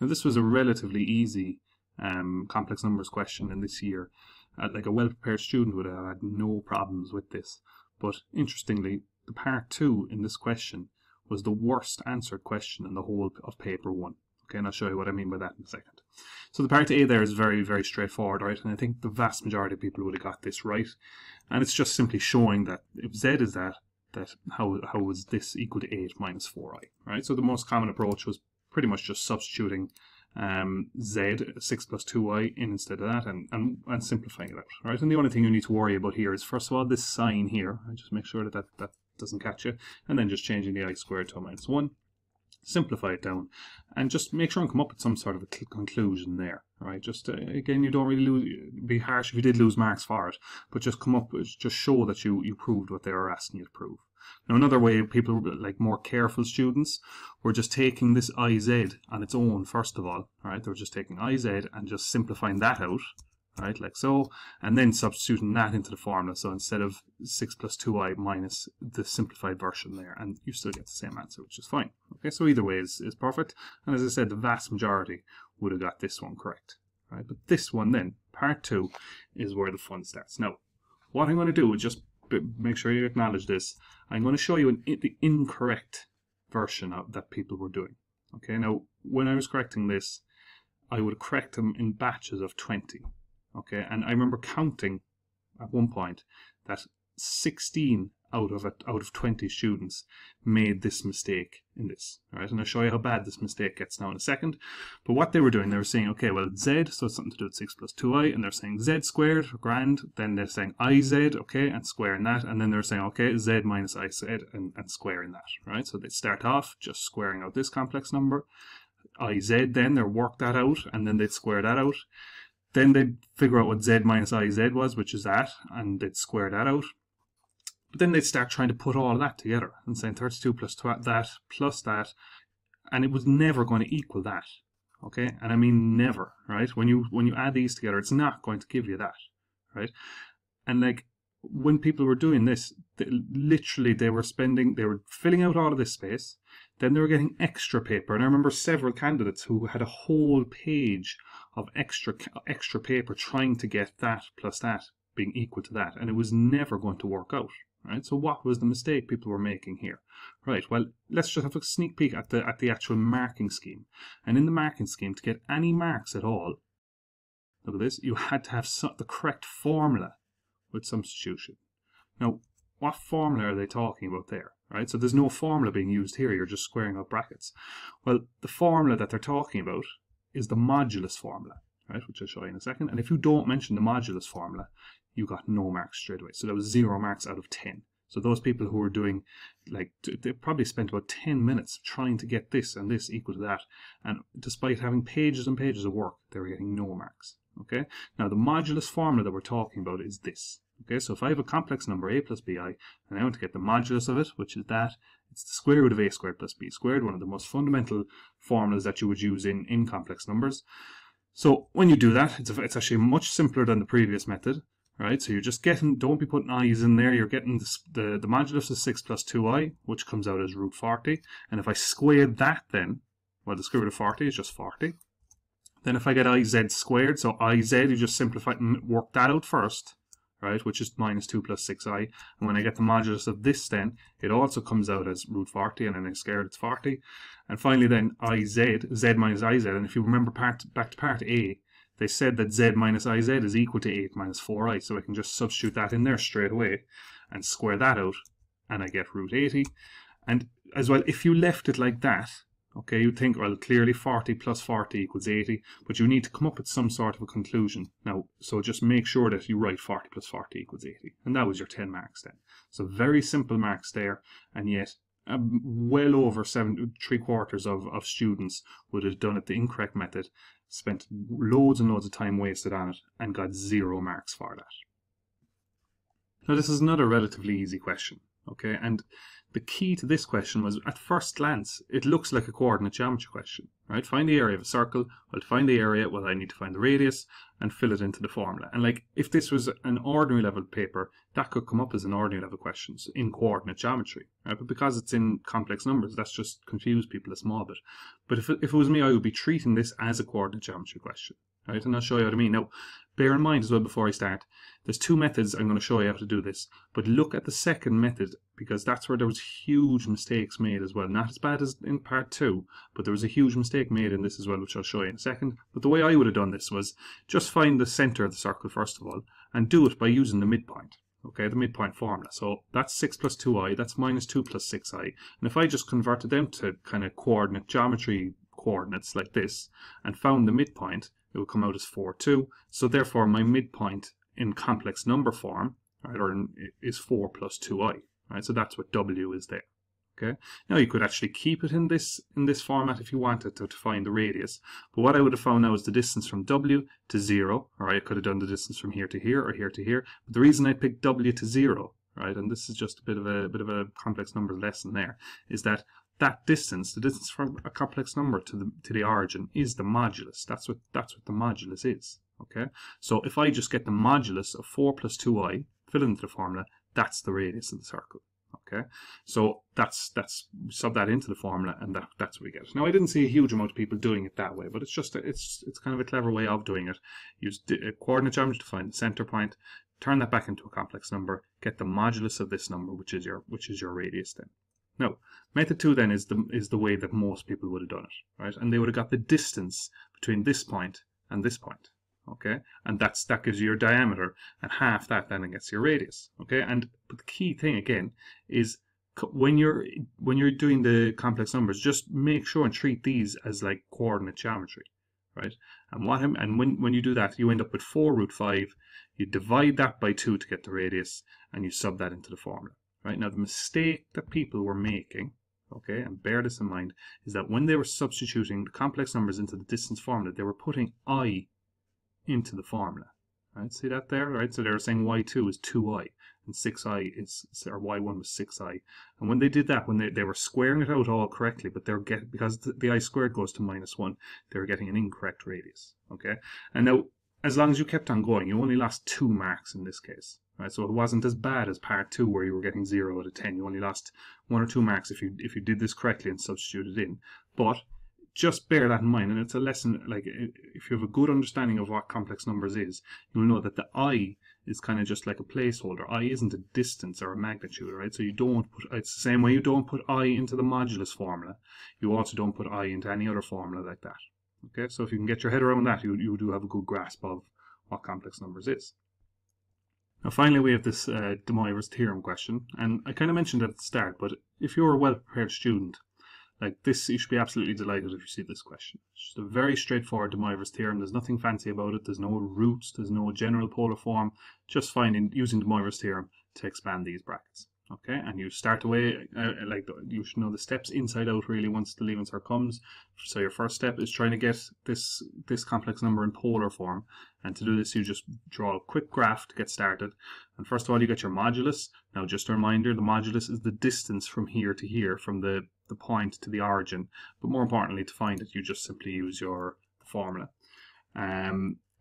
Now this was a relatively easy complex numbers question in this year. Like a well-prepared student would have had no problems with this. But interestingly, the part 2 in this question was the worst answered question in the whole of paper 1. Okay, and I'll show you what I mean by that in a second. So the part A there is very, very straightforward, right? And I think the vast majority of people would have got this right. And it's just simply showing that if Z is that how is this equal to 8 minus 4i, right? So the most common approach was pretty much just substituting Z, 6 plus 2i in instead of that, and simplifying it out, right? And the only thing you need to worry about here is, first of all, this sign here. I just make sure that doesn't catch you, and then just changing the I squared to a minus 1. Simplify it down, and just make sure and come up with some sort of a conclusion there, right? Just again, you don't really be harsh if you did lose marks for it, but just come up, just show that you proved what they were asking you to prove. Now, another way, people like more careful students were just taking this IZ on its own first of all, right? They were just taking IZ and just simplifying that out, right, like so, and then substituting that into the formula. So instead of 6 plus 2i minus the simplified version there, and you still get the same answer, which is fine. Okay, so either way is perfect. And as I said, the vast majority would have got this one correct, right? But this one then, part 2, is where the fun starts. Now, what I'm going to do is just make sure you acknowledge this. I'm going to show you the incorrect version of that people were doing. Okay, now when I was correcting this, I would correct them in batches of 20. Okay, and I remember counting at one point that 16 out of 20 students made this mistake in this. All right, and I'll show you how bad this mistake gets now in a second. But what they were doing, they were saying, okay, well, Z, so it's something to do with 6 plus 2i, and they're saying Z squared, grand, then they're saying IZ, okay, and squaring that, and then they're saying, okay, Z minus IZ, and squaring that, right? So they start off just squaring out this complex number, IZ, then they'll work that out, and then they'd square that out. Then they'd figure out what Z minus IZ was, which is that, and they'd square that out. But then they'd start trying to put all of that together and saying 32 plus that plus that, and it was never going to equal that. Okay, and I mean never, right? When you add these together, it's not going to give you that, right? And like when people were doing this, they were filling out all of this space. Then they were getting extra paper, and I remember several candidates who had a whole page of extra paper trying to get that plus that being equal to that, and it was never going to work out. Right? So what was the mistake people were making here? Right, well, let's just have a sneak peek at the actual marking scheme. And in the marking scheme, to get any marks at all, look at this, you had to have the correct formula with substitution. Now, what formula are they talking about there? Right, so there's no formula being used here, you're just squaring out brackets. Well, the formula that they're talking about is the modulus formula, right, which I'll show you in a second. And if you don't mention the modulus formula, you got no marks straight away. So that was 0 marks out of 10. So those people who were doing, like, they probably spent about 10 minutes trying to get this and this equal to that. And despite having pages and pages of work, they were getting no marks. Okay. Now the modulus formula that we're talking about is this. Okay. So if I have a complex number a plus bi, and I want to get the modulus of it, which is that, it's the square root of a squared plus b squared, one of the most fundamental formulas that you would use in complex numbers. So when you do that, it's actually much simpler than the previous method. Right, so you're just getting, don't be putting i's in there, you're getting the modulus of 6 plus 2i, which comes out as root 40. And if I square that then, well, the square root of 40 is just 40. Then if I get iz squared, so iz, you just simplify and work that out first, right, which is minus 2 plus 6i. And when I get the modulus of this then, it also comes out as root 40, and then I square it's 40. And finally then, z minus iz, and if you remember back to part A, they said that z minus iz is equal to 8 minus 4i, so I can just substitute that in there straight away and square that out, and I get root 80. And as well, if you left it like that, okay, you'd think, well, clearly 40 plus 40 equals 80, but you need to come up with some sort of a conclusion. Now, so just make sure that you write 40 plus 40 equals 80, and that was your 10 marks then. So very simple marks there, and yet well over 3/4 of students would have done it the incorrect method, spent loads and loads of time wasted on it, and got 0 marks for that. Now this is another relatively easy question, okay, and the key to this question was, at first glance, it looks like a coordinate geometry question, right? Find the area of a circle. Well, to find the area, well, I need to find the radius and fill it into the formula. And like, if this was an ordinary level paper, that could come up as an ordinary level question in coordinate geometry, right? But because it's in complex numbers, that's just confused people a small bit. But if it was me, I would be treating this as a coordinate geometry question, right? And I'll show you what I mean. Now, bear in mind as well before I start, there's two methods I'm going to show you how to do this, but look at the second method, because that's where there was huge mistakes made as well. Not as bad as in part 2, but there was a huge mistake made in this as well, which I'll show you in a second. But the way I would have done this was just find the center of the circle first of all, and do it by using the midpoint. Okay, the midpoint formula. So that's 6 plus 2i, that's minus 2 plus 6i. And if I just converted them to kind of coordinate geometry coordinates like this, and found the midpoint, it will come out as 4, 2. So therefore my midpoint in complex number form, right, is 4 plus 2i. Right, so that's what w is there. Okay. Now you could actually keep it in this format if you wanted to find the radius. But what I would have found now is the distance from w to 0. Or I could have done the distance from here to here or here to here. But the reason I picked w to 0, right, and this is just a bit of a complex numbers lesson there, is that distance, the distance from a complex number to the origin, is the modulus. That's what the modulus is. Okay. So if I just get the modulus of 4 plus 2i, fill it into the formula, that's the radius of the circle. Okay, so that's sub that into the formula, and that's what we get. Now, I didn't see a huge amount of people doing it that way, but it's just it's kind of a clever way of doing it. Use coordinate geometry to find the center point, turn that back into a complex number, get the modulus of this number, which is your radius then. Now, method 2 then is the way that most people would have done it, right? And they would have got the distance between this point and this point. Okay, and that gives you your diameter, and half that then gets your radius. Okay, but the key thing again is when you're doing the complex numbers, just make sure and treat these as like coordinate geometry, right? And when you do that, you end up with 4 root 5. You divide that by 2 to get the radius, and you sub that into the formula. Right, now the mistake that people were making, okay, and bear this in mind, is that when they were substituting the complex numbers into the distance formula, they were putting I into the formula. Right, see that there? Right, so they were saying y2 is 2i, and 6i is, or y1 was 6i. And when they did that, when they were squaring it out all correctly, but they're getting, because the I squared goes to -1, they were getting an incorrect radius. Okay, and now as long as you kept on going, you only lost 2 marks in this case. Right, so it wasn't as bad as part 2 where you were getting 0 out of 10. You only lost 1 or 2 marks if you did this correctly and substituted in. But just bear that in mind, and it's a lesson, like, if you have a good understanding of what complex numbers is, you'll know that the I is kind of just like a placeholder. I isn't a distance or a magnitude, right? So you don't put, it's the same way you don't put I into the modulus formula, you also don't put I into any other formula like that. Okay, so if you can get your head around that, you do have a good grasp of what complex numbers is. Now finally we have this de Moivre's theorem question, and I kind of mentioned it at the start, but if you're a well-prepared student, like this, you should be absolutely delighted if you see this question. It's just a very straightforward de Moivre's theorem. There's nothing fancy about it. There's no roots. There's no general polar form. Just using de Moivre's theorem to expand these brackets. Okay, and you start away like you should know the steps inside out really once the leaving cert comes. So your first step is trying to get this complex number in polar form, and to do this you just draw a quick graph to get started. And first of all you get your modulus. Now just a reminder, the modulus is the distance from here to here, from the point to the origin. But more importantly, to find it, you just simply use the formula.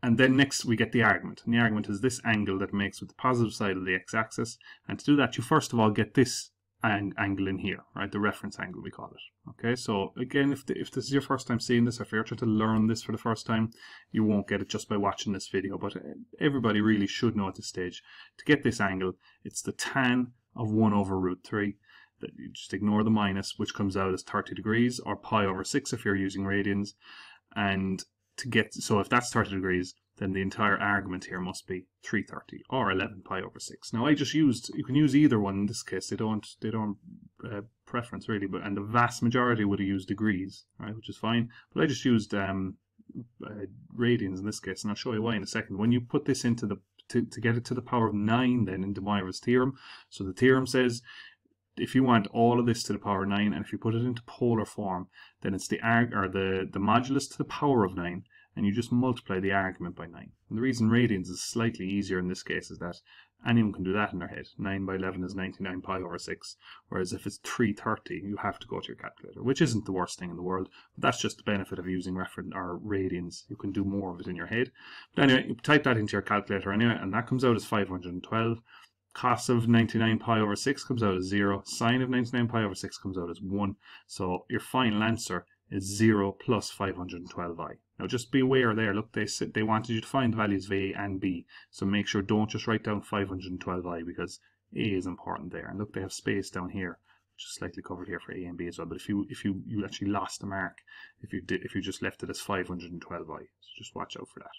And then next we get the argument, and the argument is this angle that makes with the positive side of the x-axis. And to do that, you first of all get this angle in here, right? The reference angle, we call it. Okay, so again, if this is your first time seeing this, or if you're trying to learn this for the first time, you won't get it just by watching this video. But everybody really should know at this stage, to get this angle, it's the tan of 1 over root 3. That you just ignore the minus, which comes out as 30 degrees, or pi over 6 if you're using radians. And so if that's 30 degrees, then the entire argument here must be 330 or 11 pi over 6. Now I just used, you can use either one in this case. They don't preference really, but and the vast majority would have used degrees, right, which is fine. But I just used radians in this case, and I'll show you why in a second. When you put this into to get it to the power of 9, then in de Moivre's theorem. So the theorem says, if you want all of this to the power of 9, and if you put it into polar form, then it's the modulus to the power of 9, and you just multiply the argument by 9. And the reason radians is slightly easier in this case is that anyone can do that in their head. 9 by 11 is 99 pi over 6. Whereas if it's 330, you have to go to your calculator, which isn't the worst thing in the world. But that's just the benefit of using reference or radians. You can do more of it in your head. But anyway, you type that into your calculator anyway, and that comes out as 512. Cos of 99 pi over 6 comes out as 0. Sine of 99 pi over 6 comes out as 1. So your final answer is 0 plus 512i. Now just be aware there, look, they wanted you to find the values of a and b, so make sure don't just write down 512i, because a is important there. And look, they have space down here, which is slightly covered here for a and b as well. But if you actually lost the mark if you just left it as 512i, so just watch out for that.